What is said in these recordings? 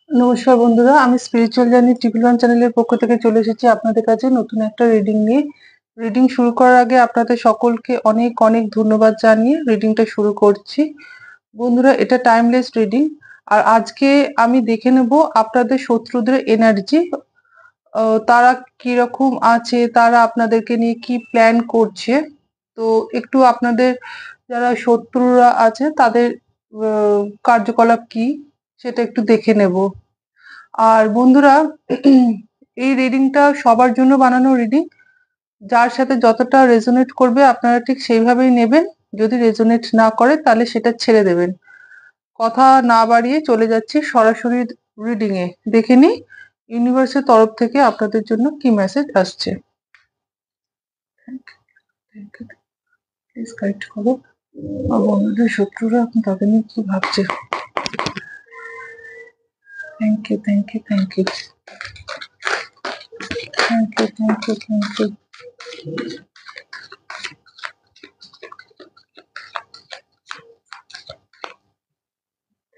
নমস্কার বন্ধুরা, আমি স্পিরিচুয়াল জার্নি ট্রিপল ওয়ান চ্যানেলের পক্ষ থেকে চলে এসেছি আপনাদের কাছে নতুন একটা রিডিং নিয়ে। রিডিং শুরু করার আগে আপনাদের সকলকে অনেক অনেক ধন্যবাদ জানিয়ে রিডিংটা শুরু করছি। বন্ধুরা, এটা টাইমলেস রিডিং। আর আজকে আমি দেখে নেব আপনাদের শত্রুদের এনার্জি, তারা কিরকম আছে, তারা আপনাদেরকে নিয়ে কি প্ল্যান করছে। তো একটু আপনাদের যারা শত্রুরা আছে তাদের কার্যকলাপ কি সেটা একটু দেখে নেব। আর বন্ধুরা, এই রিডিংটা সবার জন্য বানানো রিডিং। যার সাথে যতটা রেজোনেট করবে আপনারা ঠিক সেইভাবেই নেবেন। যদি রেজোনেট না করে তাহলে সেটা ছেড়ে দেবেন। কথা না বাড়িয়ে চলে যাচ্ছি সরাসরি রিডিং এ। দেখে নি ইউনিভার্সের তরফ থেকে আপনাদের জন্য কি মেসেজ আসছে। প্লিজ গাইড করো আর বন্ধুদের শত্রুরা তাদের নিয়ে কি ভাবছে। Thank you, thank you, thank you, thank you, thank you, thank you.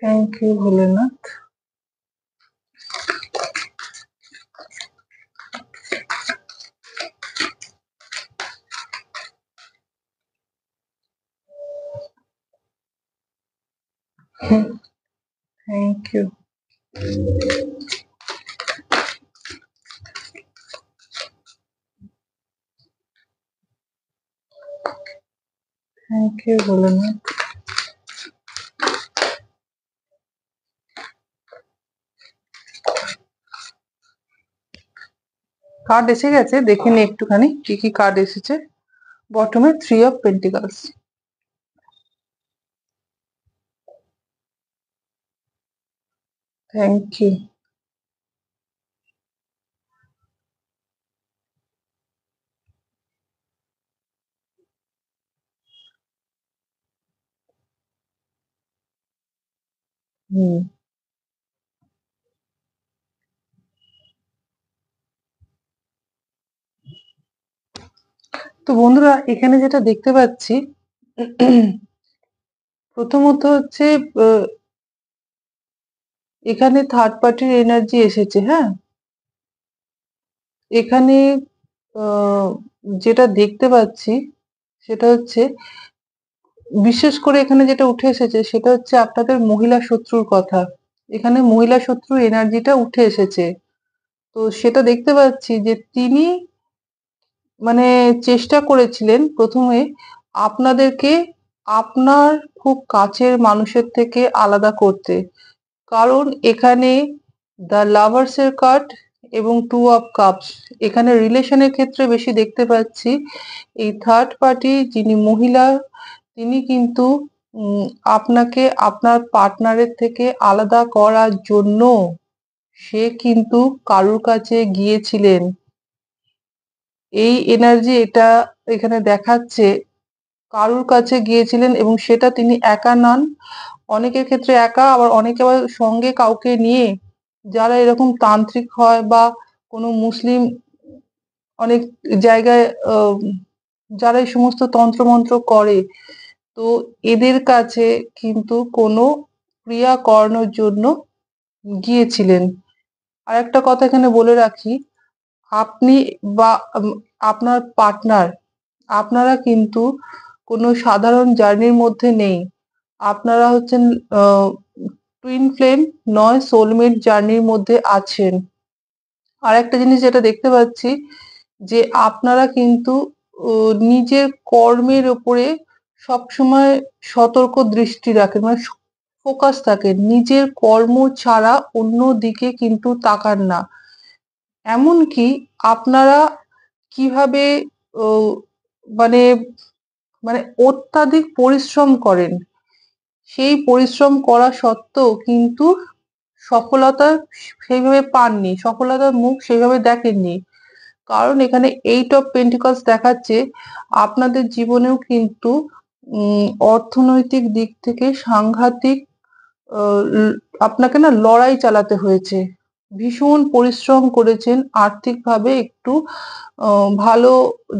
Thank you Bholenath. Thank you. Thank you Bholenath. Card এসে গেছে, দেখে নি একটুখানি কি কি কার্ড এসেছে। বটমে 3 অফ পেন্টিকলস। Thank you. হুম। তো বন্ধুরা, এখানে যেটা দেখতে পাচ্ছি, প্রথমত হচ্ছে এখানে থার্ড পার্টির এনার্জি এসেছে। হ্যাঁ, এখানে যেটা দেখতে পাচ্ছি সেটা হচ্ছে, বিশেষ করে এখানে যেটা উঠে এসেছে সেটা হচ্ছে আপনাদের মহিলা শত্রুর কথা। এখানে মহিলা শত্রুর এনার্জিটা উঠে এসেছে। তো সেটা দেখতে পাচ্ছি যে তিনি মানে চেষ্টা করেছিলেন প্রথমে আপনাদেরকে আপনার খুব কাছের মানুষের থেকে আলাদা করতে। কারণ এখানে দ্য লাভার্স এর কার্ড এবং 2 অফ কাপস, এখানে রিলেশনের ক্ষেত্রে বেশি দেখতে পাচ্ছি। এই থার্ড পার্টি যিনি মহিলা, তিনি কিন্তু আপনাকে আপনার পার্টনারের থেকে আলাদা করার জন্য সে কিন্তু কারুর কাছে গিয়েছিলেন। এই এনার্জি এটা এখানে দেখাচ্ছে, কারুর কাছে গিয়েছিলেন এবং সেটা তিনি একা নন। অনেকের ক্ষেত্রে একা, আবার অনেকে আবার সঙ্গে কাউকে নিয়ে, যারা এরকম তান্ত্রিক হয় বা কোনো মুসলিম অনেক জায়গায় যারা এই সমস্ত তন্ত্রমন্ত্র করে, তো এদের কাছে কিন্তু কোনো ক্রিয়া করানোর জন্য গিয়েছিলেন। আরেকটা কথা এখানে বলে রাখি, আপনি বা আপনার পার্টনার, আপনারা কিন্তু কোনো সাধারণ জার্নির মধ্যে নেই। আপনারা হচ্ছেন টুইন ফ্লেম নয়, সোলমেট জার্নির মধ্যে আছেন। আর একটা জিনিস যেটা দেখতে পাচ্ছি, যে আপনারা কিন্তু নিজের কর্মের উপরে সবসময় সতর্ক দৃষ্টি রাখেন, মানে ফোকাস থাকেন, নিজের কর্ম ছাড়া অন্য দিকে কিন্তু তাকান না। এমনকি আপনারা কিভাবে আহ, মানে মানে অত্যাধিক পরিশ্রম করেন, সেই পরিশ্রম করা সত্ত্বেও কিন্তু সফলতা সেইভাবে পাননি, সফলতার মুখ সেইভাবে দেখেননি। কারণ এখানে 8 অফ পেন্টিকলস দেখাচ্ছে আপনাদের জীবনেও কিন্তু অর্থনৈতিক দিক থেকে সাংঘাতিক আপনাকে না লড়াই চালাতে হয়েছে। ভীষণ পরিশ্রম করেছেন আর্থিকভাবে একটু ভালো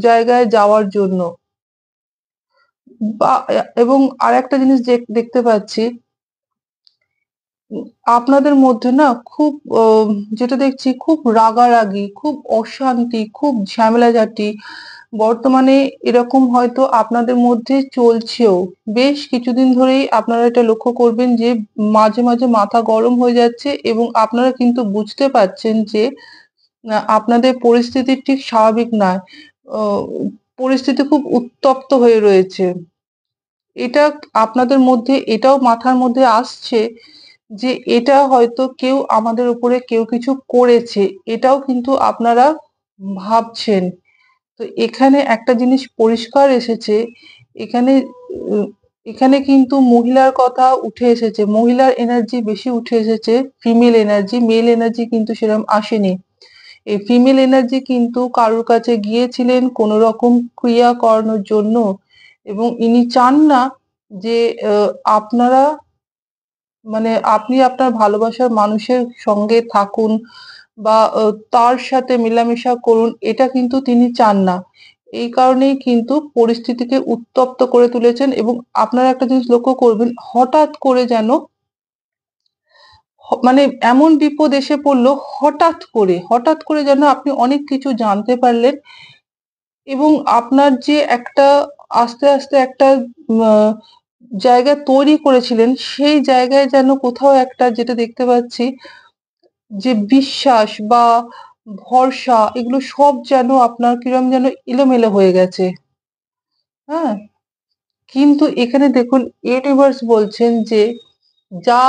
জায়গায় যাওয়ার জন্য। বা এবং আরেকটা জিনিস দেখতে পাচ্ছি, উম আপনাদের মধ্যে না খুব যেটা দেখছি খুব রাগারাগি, খুব অশান্তি, খুব ঝামেলাঝাটি বর্তমানে এরকম হয়তো আপনাদের মধ্যে চলছেও। বেশ কিছুদিন ধরেই আপনারা এটা লক্ষ্য করবেন যে মাঝে, মাঝে মাথা গরম হয়ে যাচ্ছে এবং আপনারা কিন্তু বুঝতে পারছেন যে আপনাদের পরিস্থিতি ঠিক স্বাভাবিক নয়। অ পরিস্থিতি খুব উত্তপ্ত হয়ে রয়েছে। এটা আপনাদের মধ্যে এটাও মাথার মধ্যে আসছে যে এটা হয়তো কেউ আমাদের উপরে কেউ কিছু করেছে। এটাও কিন্তু আপনারা ভাবছেন। তো এখানে একটা জিনিস পরিষ্কার এসেছে, এখানে উ এখানে কিন্তু মহিলার কথা উঠে এসেছে। মহিলার এনার্জি বেশি উঠে এসেছে, ফিমেল এনার্জি, মেল এনার্জি কিন্তু সেরকম আসেনি। এই ফিমেল এনার্জি কিন্তু কারোর কাছে গিয়েছিলেন কোনো রকম ক্রিয়া করানোর জন্য এবং ইনি চান না যে আ আপনারা মানে আপনি আপনার ভালোবাসার মানুষের সঙ্গে থাকুন বা তার সাথে মেলামেশা করুন, এটা কিন্তু তিনি চান না। এই কারণেই কিন্তু পরিস্থিতিকে উত্তপ্ত করে তুলেছেন এবং আপনারা একটা জিনিস লক্ষ্য করবেন, মানে এমন বিপদ এসে পড়ল হঠাৎ করে যেন আপনি অনেক কিছু জানতে পারলেন এবং আপনার যে একটা আস্তে একটা আ জায়গা তৈরি করেছিলেন, সেই জায়গায় যেন কোথাও একটা যেটা দেখতে পাচ্ছি যে বিশ্বাস বা ভরসা এগুলো সব যেন আপনার কিরম যেন এলোমেলো হয়ে গেছে। হ্যাঁ? কিন্তু এখানে দেখুন ইউনিভার্স বলছেন যে যা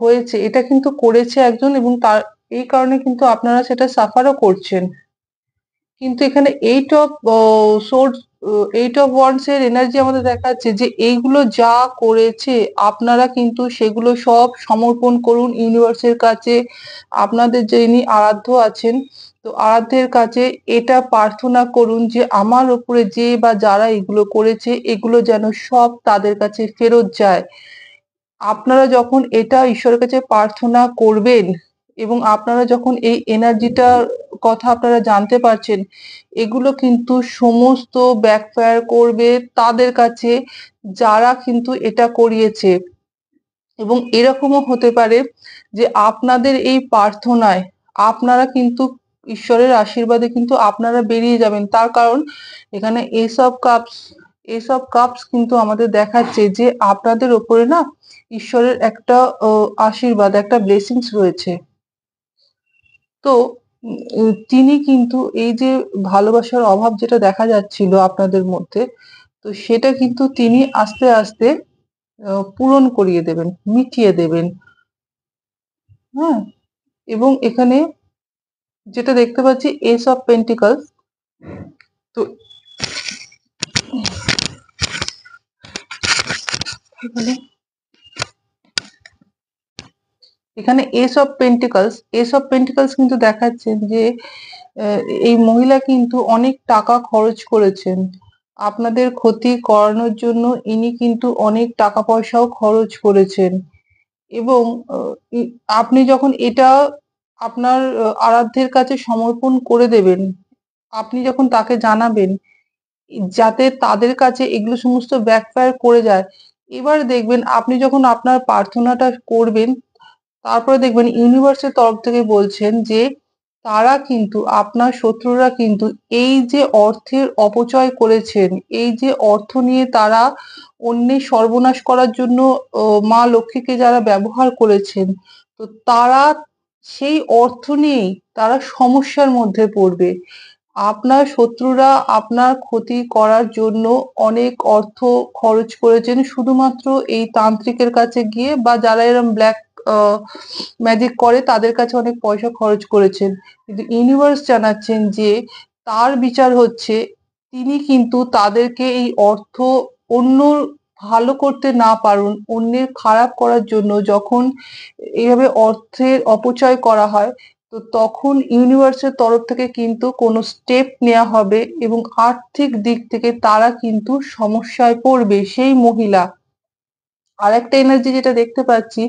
হয়েছে এটা কিন্তু করেছে একজন এবং তার এই কারণে কিন্তু আপনারা সেটা সাফারও করছেন। কিন্তু এখানে সোর্স এইট অফ ওয়ান্ডস এর এনার্জি আমাদের দেখাচ্ছে যে এইগুলো যা করেছে আপনারা কিন্তু সেগুলো সব সমর্পণ করুন ইউনিভার্সের কাছে। আপনাদের যিনি আরাধ্য আছেন, তো আরাধ্যের কাছে এটা প্রার্থনা করুন যে আমার উপরে যে বা যারা এগুলো করেছে এগুলো যেন সব তাদের কাছে ফেরত যায়। আপনারা যখন এটা ঈশ্বরের কাছে প্রার্থনা করবেন এবং আপনারা যখন এই এনার্জিটার কথা আপনারা জানতে পারছেন, এগুলো কিন্তু সমস্ত ব্যাকফায়ার করবে তাদের কাছে যারা কিন্তু এটা করিয়েছে। এবং এরকমও হতে পারে যে আপনাদের এই প্রার্থনায় আপনারা কিন্তু ঈশ্বরের আশীর্বাদে কিন্তু আপনারা বেরিয়ে যাবেন। তার কারণ এখানে এস অফ কাপস কিন্তু আমাদের দেখাচ্ছে যে আপনাদের উপরে না ঈশ্বরের একটা আশীর্বাদ, একটা ব্লেসিংস রয়েছে। তো তিনি কিন্তু এই যে ভালোবাসার অভাব যেটা দেখা যাচ্ছিল আপনাদের মধ্যে, তো সেটা কিন্তু তিনি আস্তে পূরণ করিয়ে দেবেন, মিটিয়ে দেবেন। হ্যাঁ? এবং এখানে যেটা দেখতে পাচ্ছি এস অফ পেন্টিকলস, তো এখানে এখানে এস অফ পেন্টিকলস কিন্তু দেখাচ্ছে যে আহ, এই মহিলা কিন্তু অনেক টাকা খরচ করেছেন আপনাদের ক্ষতি করানোর জন্য। ইনি কিন্তু অনেক টাকা পয়সাও খরচ করেছেন এবং আপনি যখন এটা আপনার আরাধ্যের কাছে সমর্পণ করে দেবেন, আপনি যখন তাকে জানাবেন যাতে তাদের কাছে এগুলো সমস্ত ব্যাকফায়ার করে যায়। এবার দেখবেন আপনি যখন আপনার প্রার্থনাটা করবেন, তারপরে দেখবেন ইউনিভার্সের তরফ থেকে বলছেন যে তারা কিন্তু আপনার শত্রুরা কিন্তু এই যে অর্থের অপচয় করেছেন, এই যে অর্থ নিয়ে তারা অন্যের সর্বনাশ করার জন্য মা লক্ষ্মীকে যারা ব্যবহার করেছেন, তো তারা সেই অর্থ নিয়েই তারা সমস্যার মধ্যে পড়বে। আপনার শত্রুরা আপনার ক্ষতি করার জন্য অনেক অর্থ খরচ করেছেন শুধুমাত্র এই তান্ত্রিকের কাছে গিয়ে বা যারা এরম ব্ল্যাক ম্যাজিক করে তাদের কাছে অনেক পয়সা খরচ করেছেন। কিন্তু ইউনিভার্স জানাচ্ছেন যে তার বিচার হচ্ছে তিনি কিন্তু তাদেরকে এই অর্থ অন্য ভালো করতে না পারুন, অন্যের খারাপ করার জন্য যখন এইভাবে অর্থের অপচয় করা হয়, তো তখন ইউনিভার্সের তরফ থেকে কিন্তু কোনো স্টেপ নেওয়া হবে এবং আর্থিক দিক থেকে তারা কিন্তু সমস্যায় পড়বে সেই মহিলা। আরেকটা এনার্জি যেটা দেখতে পাচ্ছি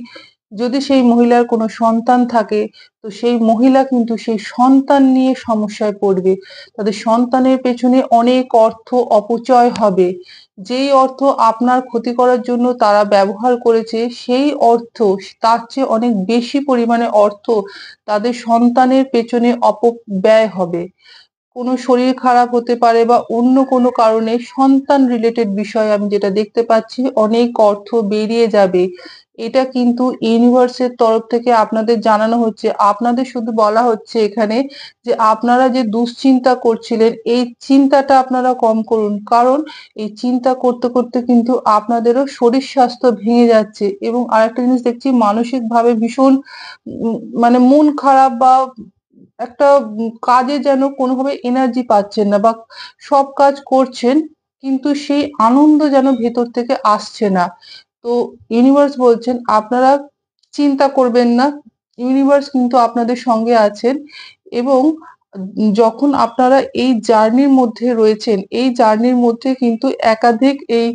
যদি সেই মহিলার কোনো সন্তান থাকে, তো সেই মহিলা কিন্তু সেই সন্তান নিয়ে সমস্যায় পড়বে। তাদের সন্তানের পেছনে অনেক অর্থ অপচয় হবে। যেই অর্থ আপনার ক্ষতি করার জন্য তারা ব্যবহার করেছে, সেই অর্থ তার চেয়ে অনেক বেশি পরিমাণে অর্থ তাদের সন্তানের পেছনে অপব্যয় হবে। কোনো শরীর খারাপ হতে পারে বা অন্য কোনো কারণে সন্তান রিলেটেড বিষয় আমি যেটা দেখতে পাচ্ছি, অনেক অর্থ বেরিয়ে যাবে। এটা কিন্তু ইউনিভার্সের তরফ থেকে আপনাদের জানানো হচ্ছে। আপনাদের শুধু বলা হচ্ছে এখানে যে আপনারা যে দুশ্চিন্তা করছিলেন, এই চিন্তাটা আপনারা কম করুন। কারণ এই চিন্তা করতে করতে কিন্তু আপনাদেরও শরীর স্বাস্থ্য ভেঙে যাচ্ছে। এবং আরেকটা জিনিস দেখছি, মানসিকভাবে ভীষণ মানে মন খারাপ বা একটা কাজে যেন কোনোভাবে এনার্জি পাচ্ছেন না, বা সব কাজ করছেন কিন্তু সেই আনন্দ যেন ভেতর থেকে আসছে না। তো ইউনিভার্স বলছেন আপনারা চিন্তা করবেন না, ইউনিভার্স কিন্তু আপনাদের সঙ্গে আছেন। এবং যখন আপনারা এই জার্নির মধ্যে রয়েছেন, এই জার্নির মধ্যে কিন্তু একাধিক এই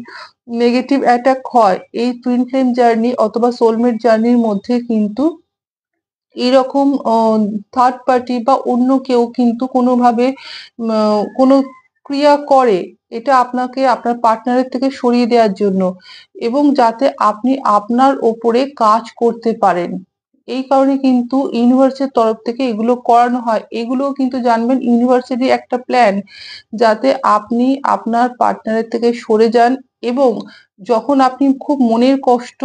নেগেটিভ অ্যাটাক হয়। এই টুইন ফ্লেম জার্নি অথবা সোলমেট জার্নির মধ্যে কিন্তু এরকম থার্ড পার্টি বা অন্য কেউ কিন্তু কোনোভাবে কোনো ক্রিয়া করে, এটা আপনাকে আপনার পার্টনারের থেকে সরিয়ে দেওয়ার জন্য, এবং যাতে আপনি আপনার ওপরে কাজ করতে পারেন। এই কারণে কিন্তু ইউনিভার্সের তরফ থেকে এগুলো করানো হয়। এগুলোও কিন্তু জানবেন ইউনিভার্সেরই একটা প্ল্যান, যাতে আপনি আপনার পার্টনারের থেকে সরে যান। এবং যখন আপনি খুব মনের কষ্ট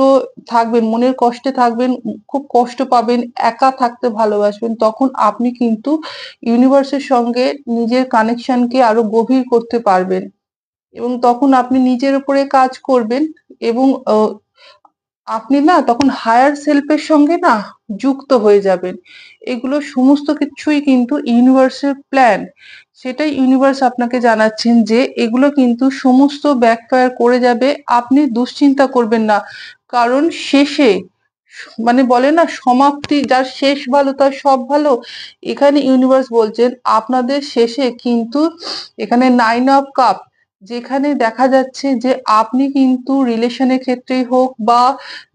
থাকবেন, মনের কষ্টে থাকবেন, খুব কষ্ট পাবেন, একা থাকতে ভালোবাসবেন, তখন আপনি কিন্তু ইউনিভার্সের সঙ্গে নিজের কানেকশনকে আরো গভীর করতে পারবেন। এবং তখন আপনি নিজের উপরে কাজ করবেন। এবং আপনি না তখন হায়ার সেলফের সঙ্গে না যুক্ত হয়ে যাবেন। এগুলো সমস্ত কিছুই কিন্তু ইউনিভার্সের প্ল্যান। সেটাই ইউনিভার্স আপনাকে জানাচ্ছেন যে এগুলো কিন্তু সমস্ত ব্যাকফায়ার করে যাবে। আপনি দুশ্চিন্তা করবেন না। কারণ শেষে মানে বলে না, সমাপ্তি যার শেষ ভালো তার সব ভালো। এখানে ইউনিভার্স বলছেন আপনাদের শেষে কিন্তু এখানে 9 অফ কাপ, যেখানে দেখা যাচ্ছে যে আপনি কিন্তু রিলেশনের ক্ষেত্রেই হোক বা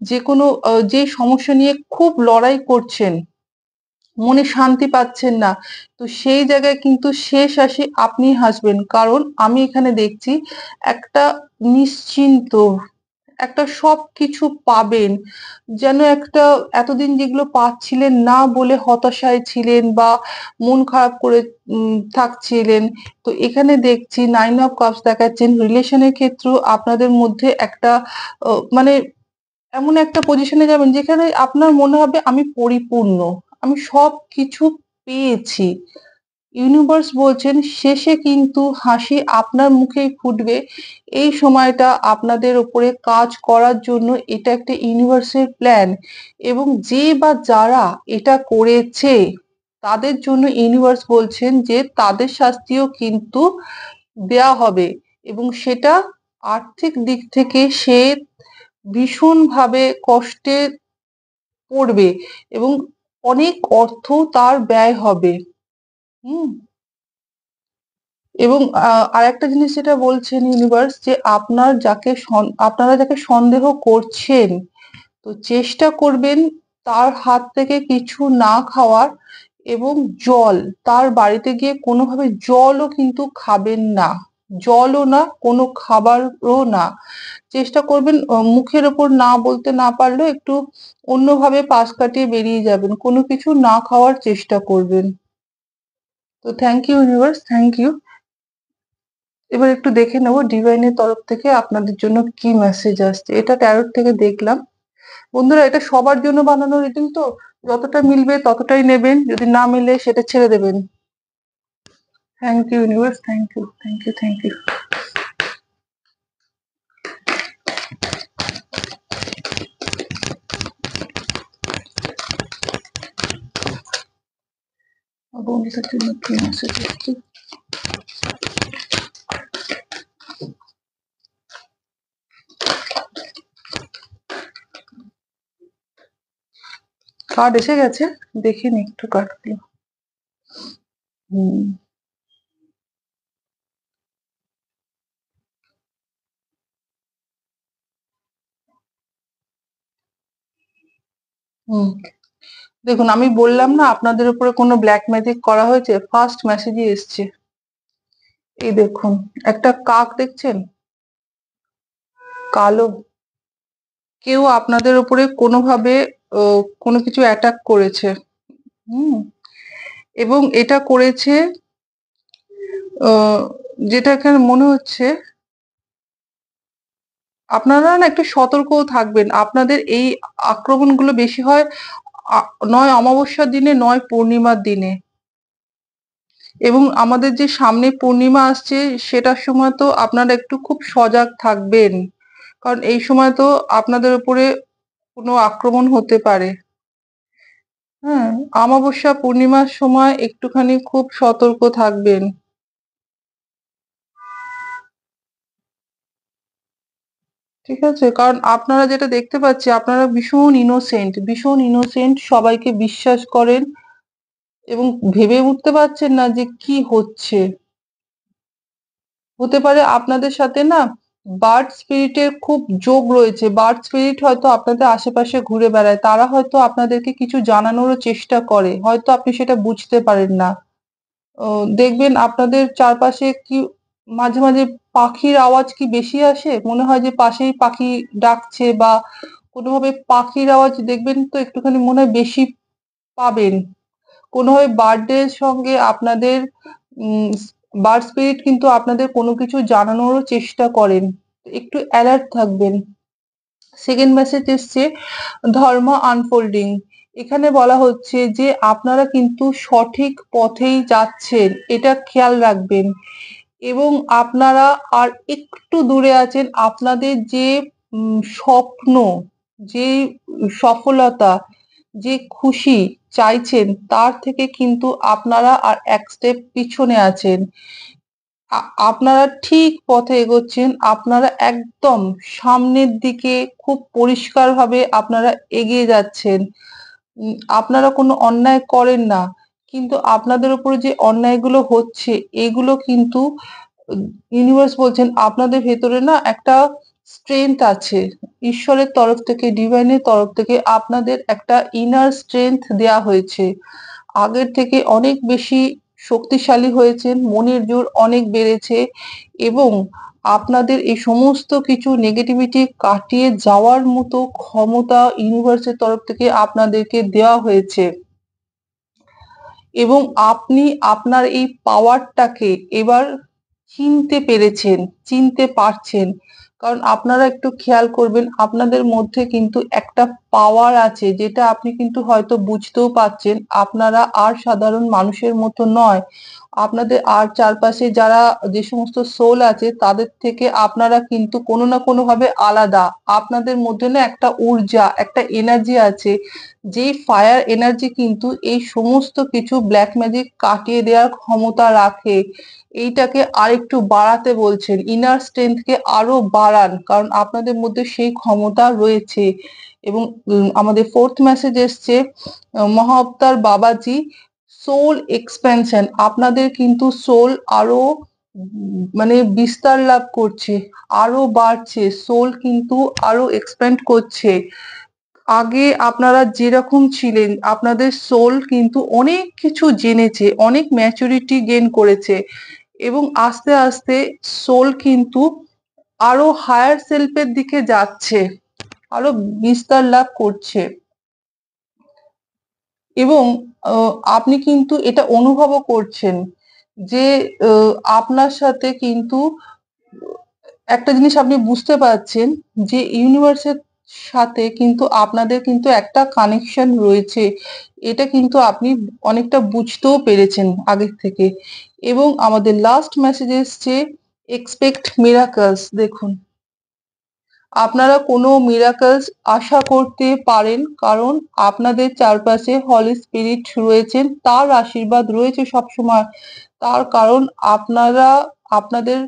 যেকোনো যে সমস্যা নিয়ে খুব লড়াই করছেন, মনে শান্তি পাচ্ছেন না, তো সেই জায়গায় কিন্তু শেষ আসে আপনি হাসবেন। কারণ আমি এখানে দেখছি একটা নিশ্চিন্ত, একটা সবকিছু পাবেন। যেন একটা এতদিন যেগুলো পাচ্ছিলেন না বলে হতাশায় ছিলেন বা মন খারাপ করে থাকছিলেন, তো এখানে দেখছি 9 অফ কাপস দেখাচ্ছেন। রিলেশনের ক্ষেত্রেও আপনাদের মধ্যে একটা মানে এমন একটা পজিশনে যাবেন যেখানে আপনার মনে হবে আমি পরিপূর্ণ, আমি সবকিছু পেয়েছি। ইউনিভার্স বলছেন শেষে কিন্তু হাসি আপনার মুখেই ফুটবে। এই সময়টা আপনাদের উপরে কাজ করার জন্য এটা একটা ইউনিভার্সের প্ল্যান। এবং যে বা যারা এটা করেছে তাদের জন্য ইউনিভার্স বলছেন যে তাদের শাস্তিও কিন্তু দেয়া হবে। এবং সেটা আর্থিক দিক থেকে সে ভীষণভাবে কষ্টে পড়বে এবং অনেক অর্থ তার ব্যয় হবে। হুম। এবং আরেকটা জিনিস যেটা বলছেন ইউনিভার্স, যে আপনারা যাকে সন্দেহ করছেন, তো চেষ্টা করবেন তার হাত থেকে কিছু না খাওয়ার। এবং জল, তার বাড়িতে গিয়ে কোনোভাবে জলও কিন্তু খাবেন না, জলও না, কোনো খাবারও না। চেষ্টা করবেন মুখের ওপর না বলতে না পারলেও একটু অন্যভাবে পাশ কাটিয়ে বেরিয়ে যাবেন, কোনো কিছু না খাওয়ার চেষ্টা করবেন। তো thank you universe, thank you. এবার একটু দেখে নেবো ডিভাইনের তরফ থেকে আপনাদের জন্য কি মেসেজ আসছে। এটা ট্যারোট থেকে দেখলাম। বন্ধুরা, এটা সবার জন্য বানানো রিডিং, তো যতটা মিলবে ততটাই নেবেন, যদি না মিলে সেটা ছেড়ে দেবেন। Thank you universe, thank you, thank you, thank you. বন্ধুদের জন্য কি মেসেজ আসছে? কার্ড এসে গেছে, দেখে নি একটু কার্ডগুলো। হুম। হুম। দেখুন, আমি বললাম না আপনাদের উপরে কোনো ব্ল্যাক ম্যাজিক করা হয়েছে? ফার্স্ট মেসেজই এসছে। এই দেখুন, একটা কাক দেখছেন? কালো। কেউ আপনাদের উপরে কোনোভাবে কোনো কিছু অ্যাটাক করেছে। হুম? এবং এটা করেছে আ যেটা এখানে মনে হচ্ছে, আপনারা না একটু সতর্কও থাকবেন। আপনাদের এই আক্রমণগুলো বেশি হয় আ নয় অমাবস্যার দিনে, নয় পূর্ণিমার দিনে। এবং আমাদের যে সামনে পূর্ণিমা আসছে সেটার সময় তো আপনারা একটু খুব সজাগ থাকবেন। কারণ এই সময় তো আপনাদের উপরে কোনো আক্রমণ হতে পারে। হ্যাঁ? অমাবস্যা, পূর্ণিমার সময় একটুখানি খুব সতর্ক থাকবেন। ঠিক আছে? কারণ আপনারা যেটা দেখতে পাচ্ছি, আপনারা ভীষণ ইনোসেন্ট, সবাইকে বিশ্বাস করেন এবং ভেবে উঠতে পারছেন না যে কি হচ্ছে। হতে পারে আপনাদের সাথে না বার্ড স্পিরিট এর খুব যোগ রয়েছে। বার্ড স্পিরিট হয়তো আপনাদের আশেপাশে ঘুরে বেড়ায়। তারা হয়তো আপনাদেরকে কিছু জানানোরও চেষ্টা করে। হয়তো আপনি সেটা বুঝতে পারেন না। দেখবেন আপনাদের চারপাশে কি মাঝে, মাঝে পাখির আওয়াজ কি বেশি আসে? মনে হয় যে পাশেই পাখি ডাকছে বা কোনোভাবে পাখির আওয়াজ দেখবেন তো একটুখানি মনে হয় বেশি পাবেন। কোনোভাবে বার্থডে এর সঙ্গে আপনাদের উম বার্ড স্পিরিট কিন্তু আপনাদের কোনো কিছু জানানোরও চেষ্টা করেন। একটু অ্যালার্ট থাকবেন। সেকেন্ড মেসেজ এসছে ধর্ম আনফোল্ডিং। এখানে বলা হচ্ছে যে আপনারা কিন্তু সঠিক পথেই যাচ্ছেন। এটা খেয়াল রাখবেন। এবং আপনারা আর একটু দূরে আছেন আপনাদের যে স্বপ্ন, যে সফলতা, যে খুশি চাইছেন তার থেকে কিন্তু আপনারা আর এক স্টেপ পিছনে আছেন। আপনারা ঠিক পথে এগোচ্ছেন। আপনারা একদম সামনের দিকে খুব পরিষ্কারভাবে আপনারা এগিয়ে যাচ্ছেন। আপনারা কোনো অন্যায় করেন না। কিন্তু আপনাদের উপরে যে অন্যায়গুলো হচ্ছে এগুলো কিন্তু উম ইউনিভার্স বলছেন আপনাদের ভেতরে না একটা স্ট্রেংথ আছে। ঈশ্বরের তরফ থেকে, ডিভাইনের তরফ থেকে আপনাদের একটা ইনার স্ট্রেংথ দেয়া হয়েছে। আগের থেকে অনেক বেশি শক্তিশালী হয়েছেন, মনের জোর অনেক বেড়েছে এবং আপনাদের এই সমস্ত কিছু নেগেটিভিটি কাটিয়ে যাওয়ার মতো ক্ষমতা ইউনিভার্সের তরফ থেকে আপনাদেরকে দেওয়া হয়েছে। এবং আপনি আপনার এই পাওয়ারটাকে এবার চিনতে পেরেছেন, চিনতে পারছেন। কারণ আপনারা একটু খেয়াল করবেন আপনাদের মধ্যে কিন্তু একটা পাওয়ার আছে যেটা আপনি কিন্তু হয়তো বুঝতেও পারছেন। আপনারা আর সাধারণ মানুষের মতো নয়। আপনাদের আর চারপাশে যারা যে সমস্ত সোল আছে তাদের থেকে আপনারা কিন্তু কোনো না কোনোভাবে আলাদা। আপনাদের মধ্যে না একটা ঊর্জা, একটা এনার্জি আছে যেই ফায়ার এনার্জি কিন্তু এই সমস্ত কিছু ব্ল্যাক ম্যাজিক কাটিয়ে দেওয়ার ক্ষমতা রাখে। এইটাকে আরেকটু বাড়াতে বলছেন। ইনার স্ট্রেংথ কে আরো বাড়ান। কারণ আপনাদের মধ্যে সেই ক্ষমতা রয়েছে। এবং আমাদের ফোর্থ মেসেজ এসছে মহা অবতার বাবাজি সোল এক্সপ্যানশন। আপনাদের কিন্তু সোল আরো মানে বিস্তার লাভ করছে, আরো বাড়ছে। সোল কিন্তু আরো এক্সপ্যান্ড করছে। আগে আপনারা যেরকম ছিলেন আপনাদের সোল কিন্তু অনেক কিছু জেনেছে, অনেক ম্যাচুরিটি গেইন করেছে এবং আস্তে আস্তে সোল কিন্তু আরো হায়ার সেলফের দিকে যাচ্ছে, আরো বিস্তার লাভ করছে। এবং আপনি কিন্তু এটা অনুভবও করছেন যে আপনার সাথে কিন্তু একটা জিনিস আপনি বুঝতে পারছেন যে ইউনিভার্সের সাথে কিন্তু আপনাদের কিন্তু একটা কানেকশন রয়েছে। এটা কিন্তু আপনি অনেকটা বুঝতেও পেরেছেন আগের থেকে। এবং আমাদের লাস্ট মেসেজ এসছে এক্সপেক্ট মিরাকলস। দেখুন, আপনারা কোনো মিরাকলস আশা করতে পারেন কারণ আপনাদের চারপাশে হলি স্পিরিট রয়েছেন। তার আশীর্বাদ রয়েছে সবসময়। তার কারণ আপনারা আপনাদের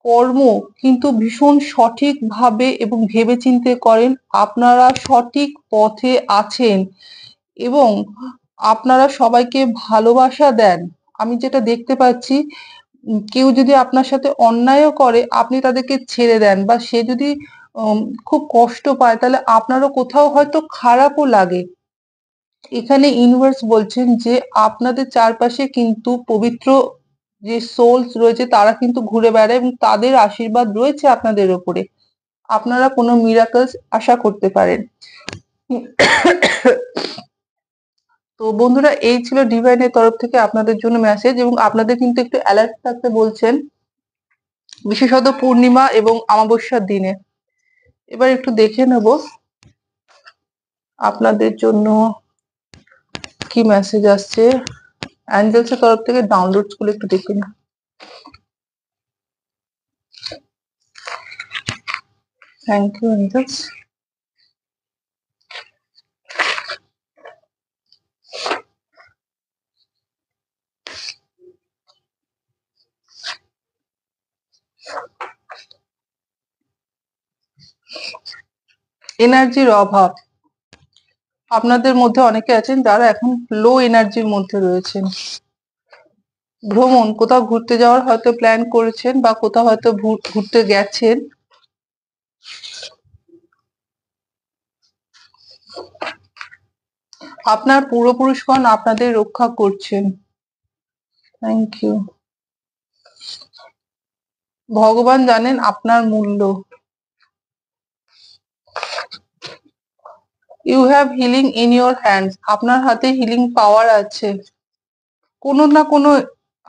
কর্ম কিন্তু ভীষণ সঠিকভাবে এবং ভেবেচিন্তে করেন। আপনারা সঠিক পথে আছেন এবং আপনারা সবাইকে ভালোবাসা দেন। আমি যেটা দেখতে পাচ্ছি কেউ যদি আপনার সাথে অন্যায়ও করে আপনি তাদেরকে ছেড়ে দেন বা সে যদি উম খুব কষ্ট পায় তাহলে আপনারও কোথাও হয়তো খারাপও লাগে। এখানে ইউনিভার্স বলছেন যে আপনাদের চারপাশে কিন্তু পবিত্র যে সোলস রয়েছে তারা কিন্তু ঘুরে বেড়ায় এবং তাদের আশীর্বাদ রয়েছে আপনাদের ওপরে। আপনারা কোনো মিরাকলস আশা করতে পারেন। তো বন্ধুরা, এই ছিল ডিভাইনের তরফ থেকে আপনাদের জন্য মেসেজ, এবং আপনাদের কিন্তু একটু অ্যালার্ট থাকতে বলছেন, বিশেষত পূর্ণিমা এবং অমাবস্যার দিনে। এবার একটু দেখে নেব আপনাদের জন্য কি মেসেজ আসছে অ্যাঞ্জেলস এর তরফ থেকে। ডাউনলোডস গুলো একটু দেখে নিন। Thank you angels. এনার্জির অভাব, আপনাদের মধ্যে অনেকে আছেন যারা এখন লো এনার্জির মধ্যে রয়েছেন। ভ্রমণ, কোথাও ঘুরতে যাওয়ার হয়তো প্ল্যান করেছেন বা কোথাও হয়তো ঘুরতে গেছেন। আপনার পূর্বপুরুষগণ আপনাদের রক্ষা করছেন। Thank you. ভগবান জানেন আপনার মূল্য। You have healing in your hands, আপনার হাতে হিলিং পাওয়ার আছে। কোনো না কোনো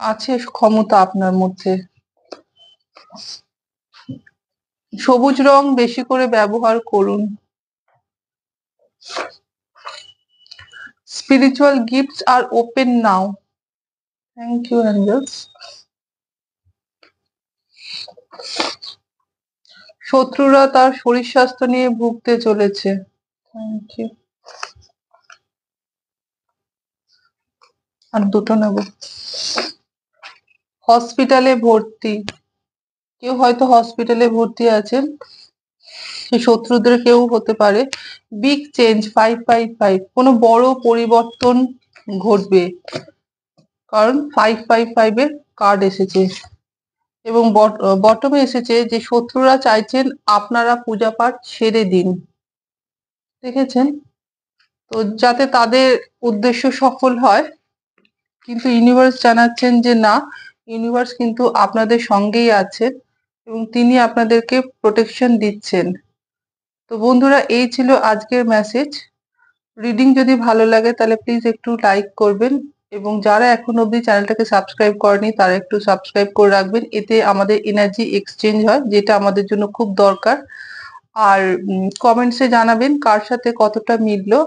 আছে ক্ষমতা আপনার মধ্যে। সবুজ রং বেশি করে ব্যবহার করুন। স্পিরিচুয়াল গিফটস আর open now. Thank you angels. শত্রুরা তার শরীর স্বাস্থ্য নিয়ে ভুগতে চলেছে। Thank you. আর দুটো নেব। হসপিটালে ভর্তি, কেউ হয়তো হসপিটালে ভর্তি আছেন, সে শত্রুদের কেউ হতে পারে। বিগ চেঞ্জ 555, কোনো বড় পরিবর্তন ঘটবে, কারণ 555 এর কার্ড এসেছে এবং বটমে এসেছে যে শত্রুরা চাইছেন আপনারা পূজা পাঠ ছেড়ে দিন। দেখেছেন তো, যাতে তাদের উদ্দেশ্য সফল হয়। কিন্তু ইউনিভার্স জানাচ্ছেন যে না, ইউনিভার্স কিন্তু আপনাদের সঙ্গেই আছে এবং তিনি আপনাদেরকে প্রোটেকশন দিচ্ছেন। তো বন্ধুরা, এই ছিল আজকের মেসেজ। রিডিং যদি ভালো লাগে তাহলে প্লিজ একটু লাইক করবেন, এবং যারা এখন অবধি চ্যানেলটাকে সাবস্ক্রাইব করেনি তারা একটু সাবস্ক্রাইব করে রাখবেন। এতে আমাদের এনার্জি এক্সচেঞ্জ হয়, যেটা আমাদের জন্য খুব দরকার। আর কমেন্টসে জানাবেন কার সাথে কতটা মিললো।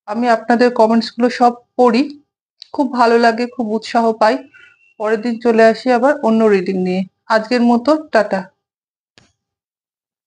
আমি আপনাদের কমেন্টস গুলো সব পড়ি, খুব ভালো লাগে, খুব উৎসাহ পাই। পরের দিন চলে আসি আবার অন্য রিডিং নিয়ে। আজকের মতো টাটা।